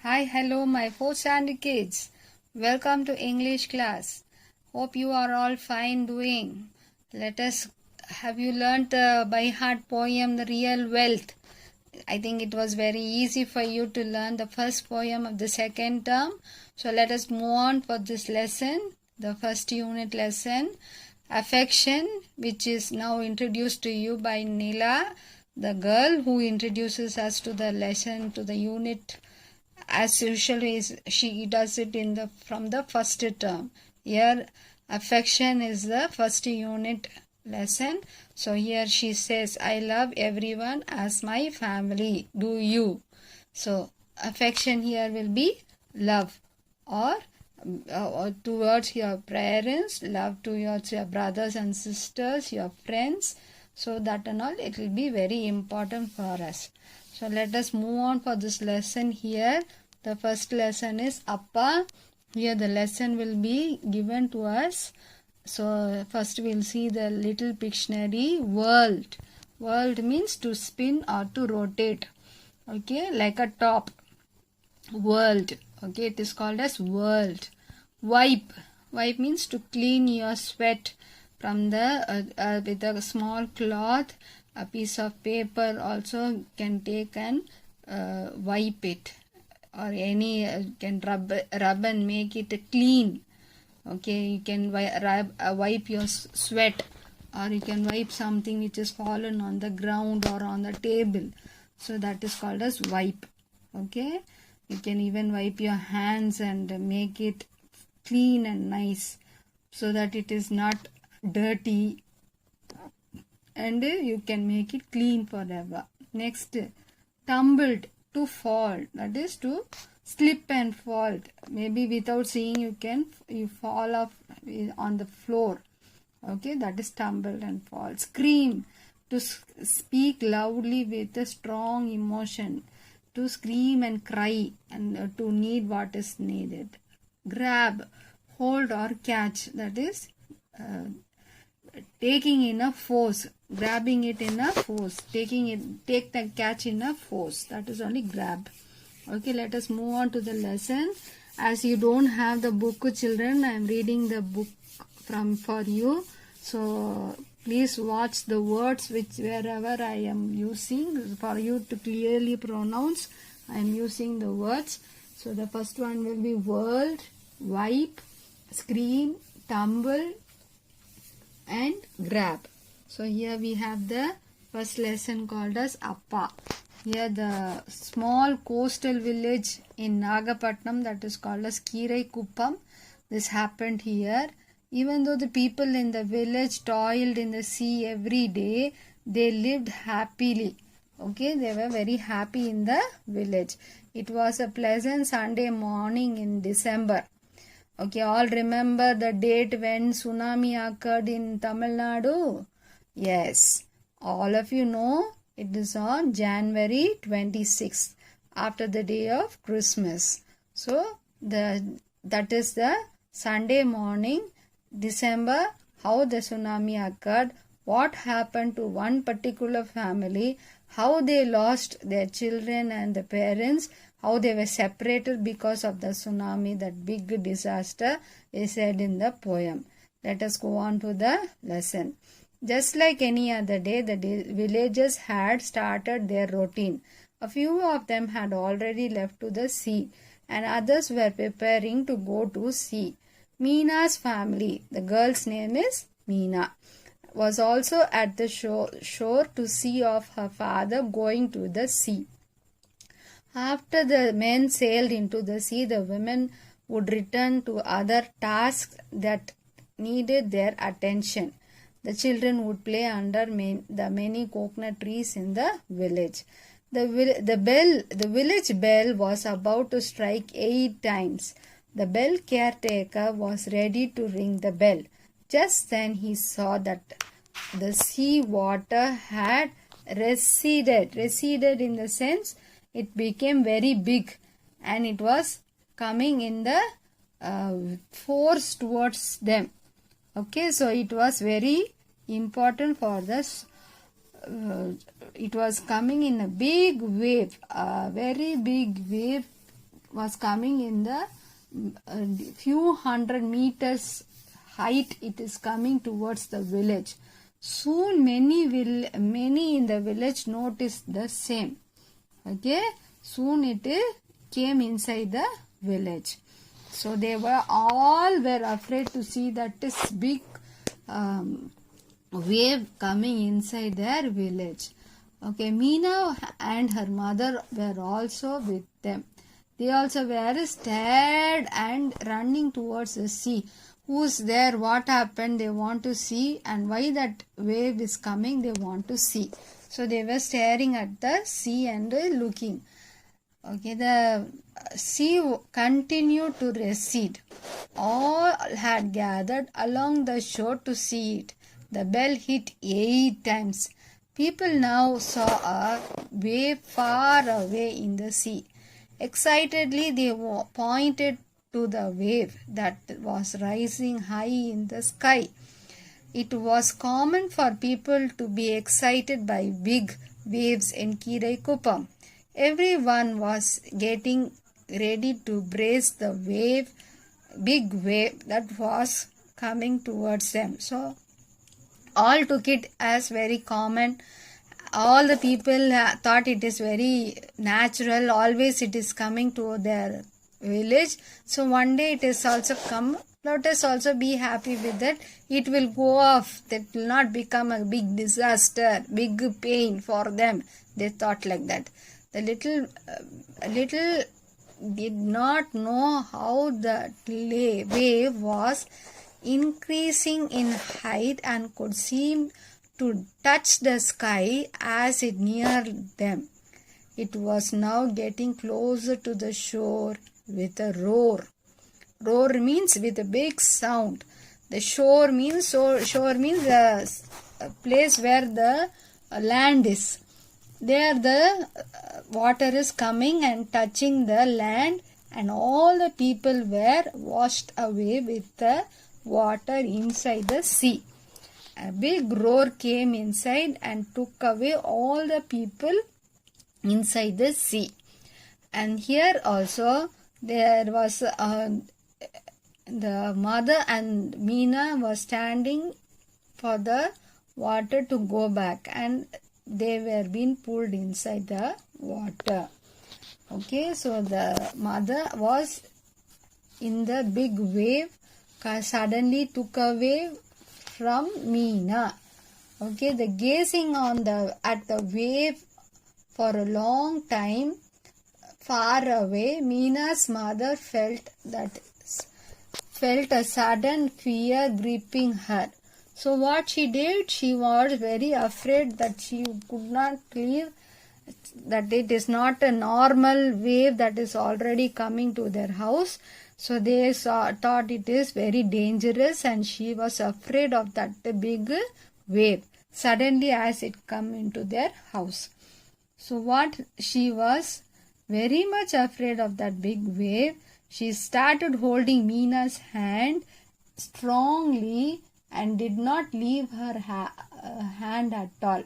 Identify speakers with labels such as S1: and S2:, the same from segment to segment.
S1: Hi, hello, my 4th standard kids. Welcome to English class. Hope you are all fine doing. Have you learnt the by heart poem, The Real Wealth? I think it was very easy for you to learn the first poem of the second term. So let us move on for this lesson, the first unit lesson, Affection, which is now introduced to you by Neela, the girl who introduces us to the lesson, to the unit. As usual, she does it from the first term. Here, affection is the first unit lesson. So here she says, I love everyone as my family. Do you? So affection here will be love or towards your parents, love towards your brothers and sisters, your friends. So that and all, it will be very important for us. So let us move on for this lesson here. The first lesson is Appa. Here the lesson will be given to us. So first we will see the little Pictionary. World. World means to spin or to rotate. Okay, like a top. World. Okay, it is called as world. Wipe. Wipe means to clean your sweat from the with a small cloth. A piece of paper also can take and wipe it, or any can rub and make it clean. Okay, you can wipe your sweat, or you can wipe something which is fallen on the ground or on the table. So that is called as wipe. Okay, you can even wipe your hands and make it clean and nice so that it is not dirty, and you can make it clean forever. Next, tumbled, to fall, that is to slip and fall. Maybe without seeing you fall off on the floor. Okay, that is tumbled and fall. Scream, to speak loudly with a strong emotion, to scream and cry, and to need what is needed. Grab, hold or catch, that is taking in a force, grabbing it in a force, take the catch in a force, that is only grab. Okay, let us move on to the lesson. As you don't have the book, children, I am reading the book for you. So please watch the words which wherever I am using for you to clearly pronounce. I am using the words. So the first one will be world, wipe, scream, tumble, and grab. So here we have the first lesson called as Appa. Here the small coastal village in Nagapatnam, that is called as Kiraikuppam. This happened here. Even though the people in the village toiled in the sea every day, they lived happily. Okay, they were very happy in the village. It was a pleasant Sunday morning in December. Okay, all remember the date when tsunami occurred in Tamil Nadu? Yes, all of you know it is on January 26th, after the day of Christmas. So that is the Sunday morning, December, how the tsunami occurred, what happened to one particular family, how they lost their children and the parents, how they were separated because of the tsunami, that big disaster is said in the poem. Let us go on to the lesson. Just like any other day, the villagers had started their routine. A few of them had already left to the sea, and others were preparing to go to sea. Meena's family, the girl's name is Meena, was also at the shore to see of her father going to the sea. After the men sailed into the sea, the women would return to other tasks that needed their attention. The children would play under the many coconut trees in the village. The village bell was about to strike 8 times. The bell caretaker was ready to ring the bell. Just then he saw that the sea water had receded. Receded in the sense it became very big, and it was coming in the force towards them. Okay, so it was very important for this. It was coming in a big wave, a very big wave was coming in the few hundred meters height. It is coming towards the village. Soon many in the village noticed the same. Okay, soon it came inside the village. So they were afraid to see that this big wave coming inside their village. Okay, Meena and her mother were also with them. They also were scared and running towards the sea. Who's there? What happened? They want to see, and why that wave is coming, they want to see. So they were staring at the sea and looking. Okay, the sea continued to recede. All had gathered along the shore to see it. The bell hit 8 times. People now saw a wave far away in the sea. Excitedly, they pointed to the wave that was rising high in the sky. It was common for people to be excited by big waves in Kiraikupam. Everyone was getting ready to brace the big wave that was coming towards them. So all took it as very common. All the people thought it is very natural. Always it is coming to their village. So one day it is also come. Let us also be happy with that. It will go off. That will not become a big disaster, big pain for them. They thought like that. The little did not know how the wave was increasing in height and could seem to touch the sky as it neared them. It was now getting closer to the shore with a roar. Roar means with a big sound. The shore means a place where the land is. There the water is coming and touching the land, and all the people were washed away with the water inside the sea. A big roar came inside and took away all the people inside the sea. And here also there was the mother and Meena was standing for the water to go back, and they were being pulled inside the water. Okay, so the mother was in the big wave, suddenly took away from Meena. Okay, the gazing at the wave for a long time far away, Meena's mother felt a sudden fear gripping her. So what she did, she was very afraid that she could not leave, that it is not a normal wave that is already coming to their house. So they thought it is very dangerous, and she was afraid of that big wave suddenly as it come into their house. So what she was very much afraid of that big wave, she started holding Meena's hand strongly and did not leave her hand at all.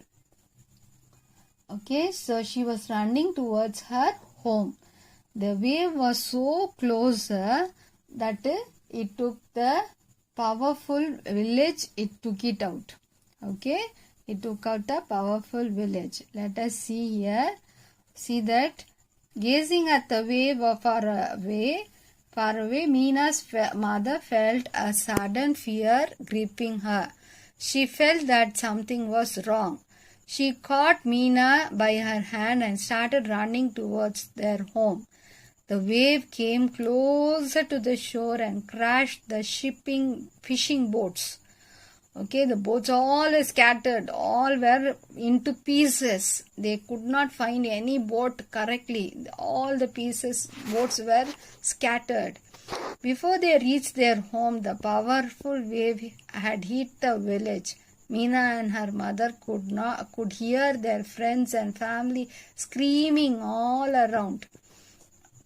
S1: Okay, so she was running towards her home. The wave was so close that it took the powerful village, it took it out. Okay, it took out the powerful village. Let us see here. See that gazing at the wave far away, Meena's mother felt a sudden fear gripping her. She felt that something was wrong. She caught Meena by her hand and started running towards their home. The wave came closer to the shore and crashed the fishing boats. Okay, the boats all were scattered, all were into pieces. They could not find any boat correctly. All the boats were scattered. Before they reached their home, the powerful wave had hit the village. Meena and her mother could hear their friends and family screaming all around.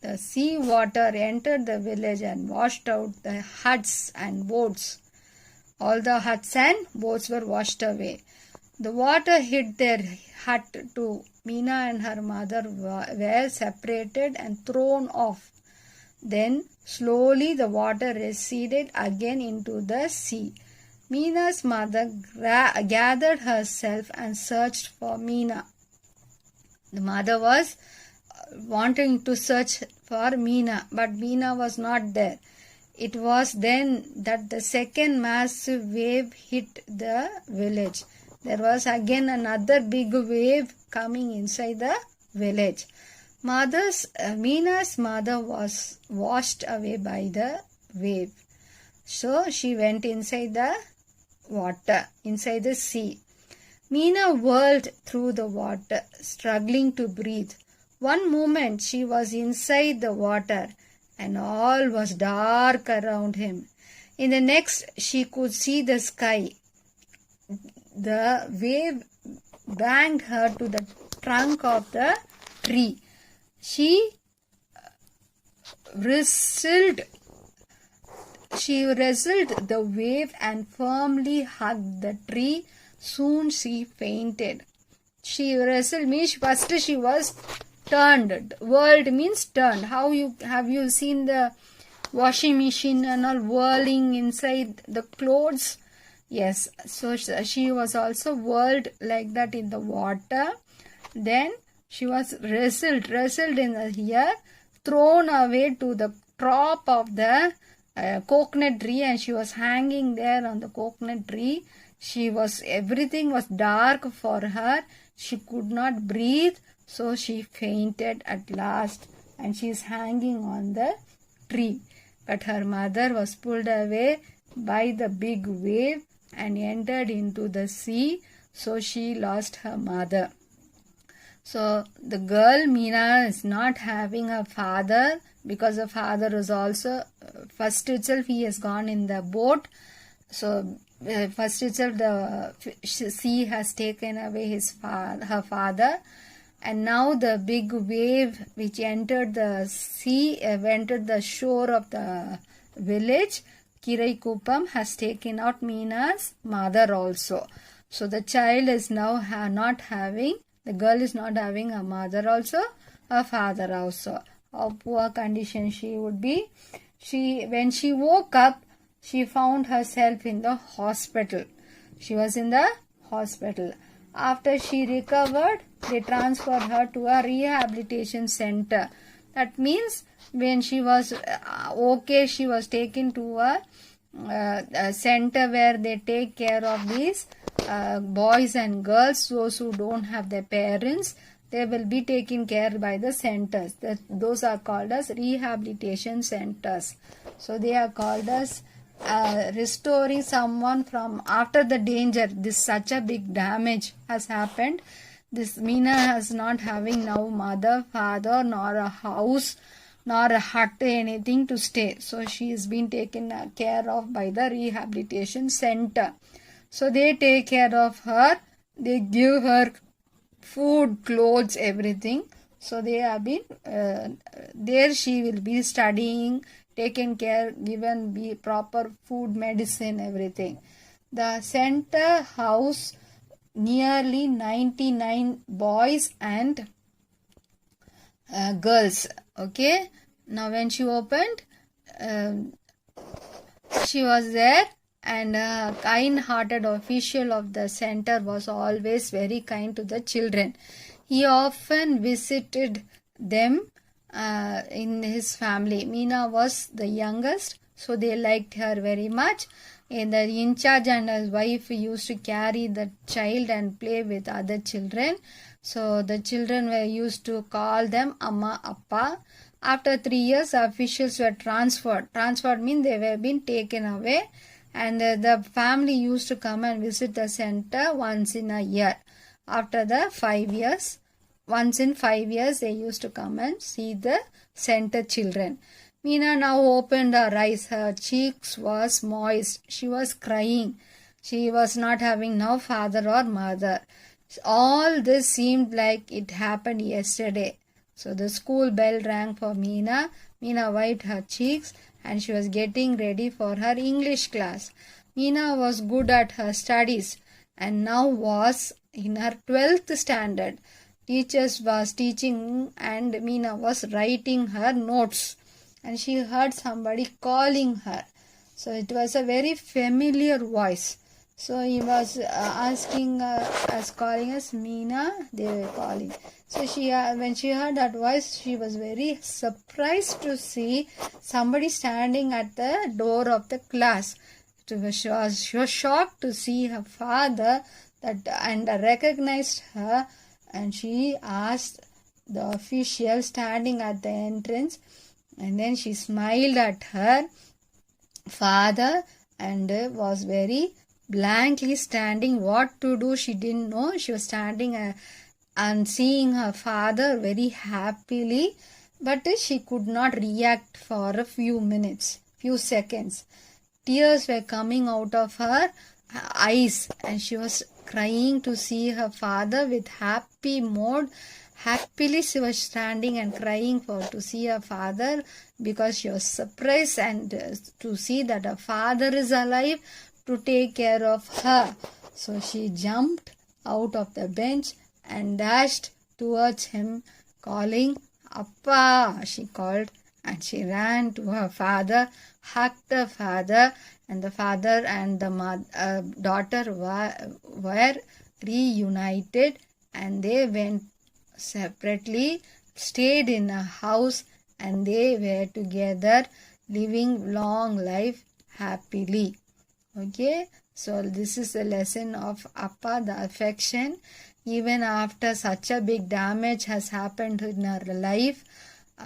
S1: The sea water entered the village and washed out the huts and boats. All the huts and boats were washed away. The water hit their hut too. Meena and her mother were separated and thrown off. Then slowly the water receded again into the sea. Meena's mother gathered herself and searched for Meena. The mother was wanting to search for Meena, but Meena was not there. It was then that the second massive wave hit the village. There was again another big wave coming inside the village. Meena's mother was washed away by the wave. So she went inside the water, inside the sea. Meena whirled through the water, struggling to breathe. One moment she was inside the water and all was dark around him. In the next she could see the sky. The wave banged her to the trunk of the tree. She wrestled the wave and firmly hugged the tree. Soon she fainted. She wrestled means first she was turned. Whirled means turned. Have you seen the washing machine and all whirling inside the clothes? Yes. So she was also whirled like that in the water. Then she was wrestled in the air, thrown away to the top of the coconut tree, and she was hanging there on the coconut tree. Everything was dark for her. She could not breathe, so she fainted at last, and she is hanging on the tree. But her mother was pulled away by the big wave and entered into the sea, so she lost her mother. So the girl Meena is not having a father, because the father is also first itself he has gone in the boat. So first itself the sea has taken away her father, and now the big wave which entered the sea, entered the shore of the village Kiraikupam, has taken out Meena's mother also. So the child is now the girl is not having a mother also, a father also. How poor condition she would be. When she woke up, she found herself in the hospital. She was in the hospital. After she recovered, they transferred her to a rehabilitation center. That means when she was okay, she was taken to a center where they take care of these boys and girls, those who don't have their parents. They will be taken care by the centers. Those are called as rehabilitation centers. So they are called as restoring someone from after the danger. This such a big damage has happened. This Meena has not having now mother, father, nor a house, nor a hut, anything to stay. So she is being taken care of by the rehabilitation center. So they take care of her. They give her food, clothes, everything. So they have been there. She will be studying, taken care, given be proper food, medicine, everything. The center house nearly 99 boys and girls. Okay. Now when she opened, she was there, and a kind-hearted official of the center was always very kind to the children. He often visited them in his family. Meena was the youngest, so they liked her very much. And the in charge and his wife used to carry the child and play with other children. So the children were used to call them Amma, Appa. After 3 years, the officials were transferred. Transferred means they were being taken away, and the family used to come and visit the center once in a year. After the 5 years, once in 5 years, they used to come and see the center children. Meena now opened her eyes. Her cheeks was moist. She was crying. She was not having now father or mother. All this seemed like it happened yesterday. So the school bell rang for Meena. Meena wiped her cheeks and she was getting ready for her English class. Meena was good at her studies and now was in her 12th standard. Teachers was teaching and Meena was writing her notes. and she heard somebody calling her. So it was a very familiar voice. So he was asking us, calling us Meena, they were calling. So when she heard that voice, she was very surprised to see somebody standing at the door of the class. She was shocked to see her father and recognized her, and she asked the official standing at the entrance, and then she smiled at her father and was very blankly standing. What to do, she didn't know. She was standing and seeing her father very happily, but she could not react for a few seconds. Tears were coming out of her eyes, and she was crying to see her father with happy mode. Happily she was standing and crying to see her father, because she was surprised and to see that her father is alive to take care of her. So she jumped out of the bench and dashed towards him, calling, "Appa," she called, and she ran to her father, hugged the father, and the father and the daughter were reunited, and they went separately, stayed in a house, and they were together living long life happily. Okay, so this is the lesson of Appa, the affection. Even after such a big damage has happened in her life,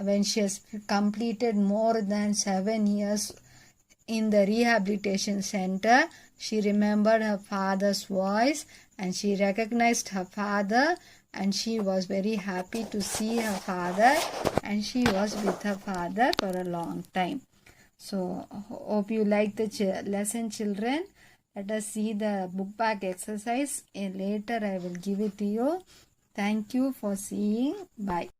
S1: when she has completed more than 7 years in the rehabilitation center, she remembered her father's voice and she recognized her father, and she was very happy to see her father, and she was with her father for a long time. So hope you like the lesson, children. Let us see the book back exercise. Later I will give it to you. Thank you for seeing. Bye.